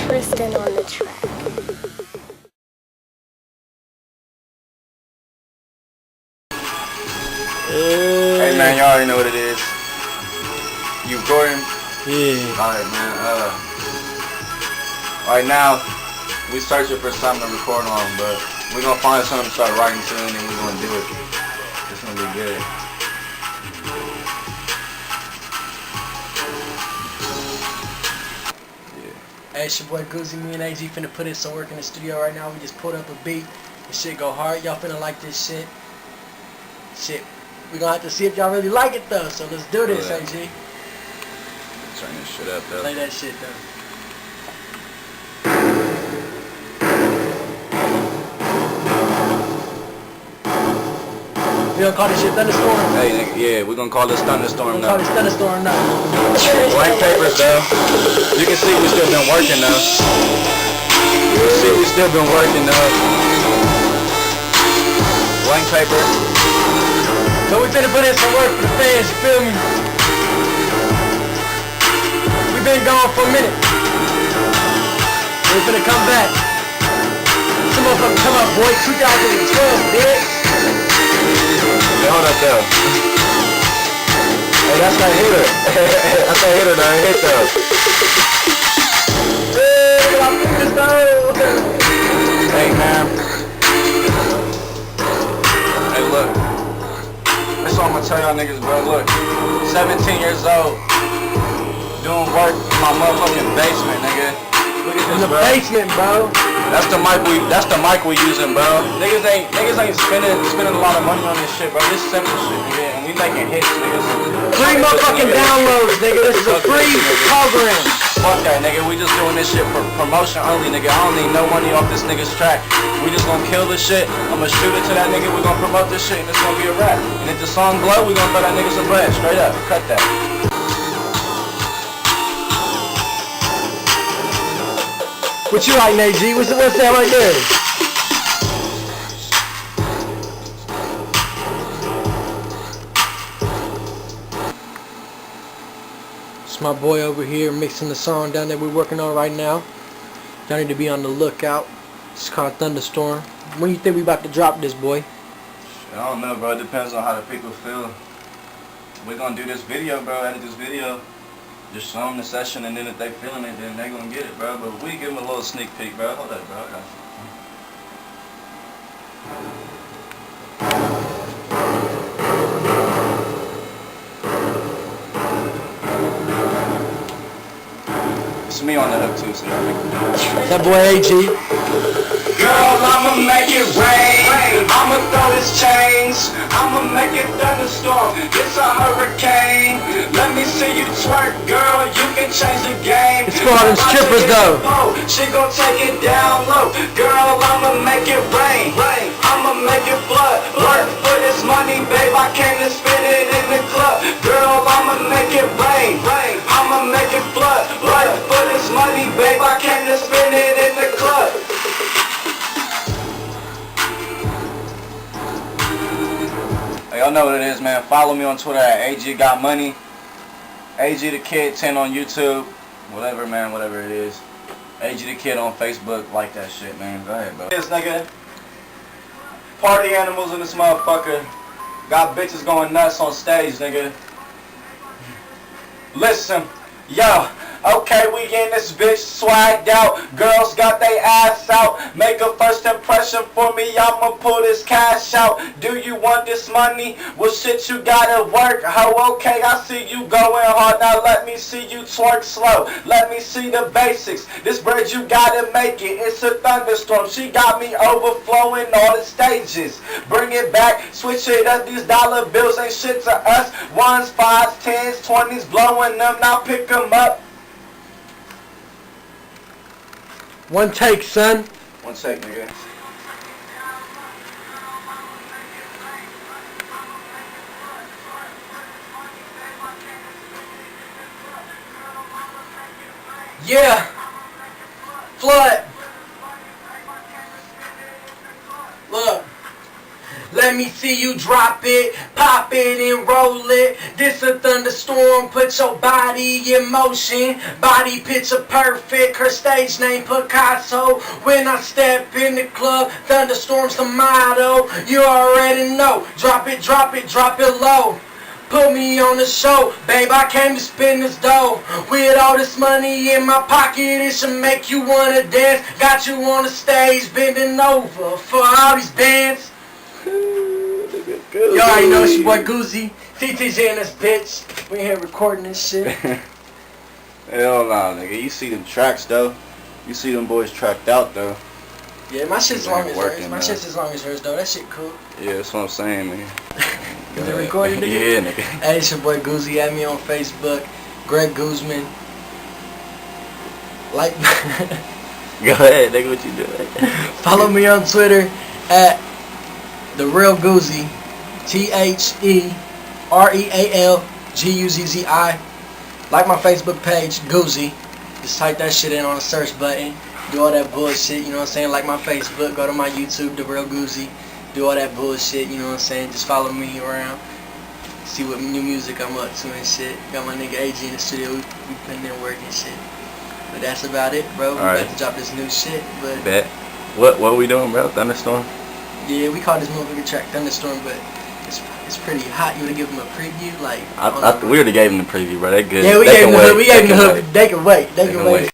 Tristan on the track. Hey man, y'all already know what it is. You recording? Yeah. Alright man, right now, we searching for something to record on, but we're gonna find something to start writing to and then we're gonna do it. It's gonna be good. Hey, it's your boy Guzzi. Me and AG finna put in some work in the studio right now. We just pulled up a beat. This shit go hard. Y'all finna like this shit. We gonna have to see if y'all really like it though. So let's do this, AG. Turn this shit up though. Play that shit though. We gonna call this shit Thunderstorm? Hey nigga, yeah, we're gonna call this Thunderstorm now. Call this Thunderstorm now. Blank papers though. You can see we still been working though. You can see we still been working though. Blank paper. So we finna put in some work for the fans, you feel me? We been gone for a minute. We finna come back. Some motherfuckers come up, boy. 2012, bitch. Hey, hold up though. Hey, that's that hitter. That's that hitter though. Hit though. Hey, I'm this though. Hey man. Hey look. That's all I'm gonna tell y'all niggas, bro. Look. 17 years old. Doing work in my motherfucking basement, nigga. Look at this, In the bro. basement, bro. That's the mic we using, bro. Niggas ain't spending a lot of money on this shit, bro. This simple shit, nigga, and we making hits, niggas. Free motherfucking downloads, nigga. This is a free program. Fuck that, nigga. We just doing this shit for promotion only, nigga. I don't need no money off this nigga's track. We just gonna kill this shit. I'ma shoot it to that nigga. We gonna promote this shit, and it's gonna be a rap. And if the song blow, we gonna throw that nigga some bread. Straight up. Cut that. What you like, AG? What's that right there? It's my boy over here mixing the song down that we're working on right now. Y'all need to be on the lookout. It's called Thunderstorm. When you think we about to drop this, boy? I don't know, bro. It depends on how the people feel. We're gonna do this video, bro. Edit this video. Just show them the session, and then if they feeling it, then they gonna get it, bro. But we give them a little sneak peek, bro. Hold up, bro. I got you. It's me on the hook too, so y'all make it. That boy AG. Girl, I'ma make it rain. I'ma throw this change. I'ma make it thunderstorm. It's a hurricane. Let me see you twerk, girl. You can change the game. It's for all them strippers though. She gon' take it down low. Girl, I'ma make it rain. I'ma make it flood. Work for this money, babe. I came to spend it in the club. Girl, I'ma make it rain. I'ma make it flood. Work for this money, babe. I came to spend it in the club. Y'all know what it is, man. Follow me on Twitter at AG Got Money. AG the Kid 10 on YouTube. Whatever, man, whatever it is. AG the Kid on Facebook. Like that shit, man. Go ahead, bro. This nigga. Party animals in this motherfucker. Got bitches going nuts on stage, nigga. Listen, yo. Okay, we in this bitch swagged out. Girls got they ass out. Make a first impression for me, I'ma pull this cash out. Do you want this money? Well shit, you gotta work. Ho, okay, I see you going hard. Now let me see you twerk slow. Let me see the basics. This bread you gotta make it. It's a thunderstorm. She got me overflowing all the stages. Bring it back, switch it up. These dollar bills ain't shit to us. Ones, fives, tens, 20s, blowing them. Now pick them up. One take, son. One take, nigga. Yeah. Flood. Look. Let me see you drop it, pop it and roll it. This a thunderstorm, put your body in motion. Body picture perfect, her stage name Picasso. When I step in the club, thunderstorm's the motto. You already know, drop it, drop it, drop it low. Put me on the show, babe, I came to spend this dough. With all this money in my pocket, it should make you wanna dance. Got you on the stage, bending over for all these bands. You already know it's your boy Guzzi. TT's in this bitch. We here recording this shit. Hell nah, nigga. You see them tracks, though. You see them boys tracked out, though. Yeah, my shit's long as hers. My man. shit's as long as hers, though. That shit cool. Yeah, that's what I'm saying, nigga. Is it recorded again? Yeah, nigga. Hey, it's your boy Guzzi. Add me on Facebook. Greg Guzman. Like... Go ahead, nigga. What you doing? Follow me on Twitter at The Real Guzzi. TheRealGuzzi. Like my Facebook page, Guzzi. Just type that shit in on the search button. Do all that bullshit, you know what I'm saying? Like my Facebook, go to my YouTube, The Real Guzzi. Do all that bullshit, you know what I'm saying? Just follow me around. See what new music I'm up to and shit. Got my nigga AG in the studio. We putting in work and shit. But that's about it, bro. We about to drop this new shit. But Bet. What we doing, bro? Thunderstorm? yeah, we call this motherfucker track Thunderstorm, but it's pretty hot. You wanna give them a preview? Like We already gave them the preview, bro. They good. yeah, we They gave can them the wait. hood. We gave them the They can hood. They can wait. They can wait.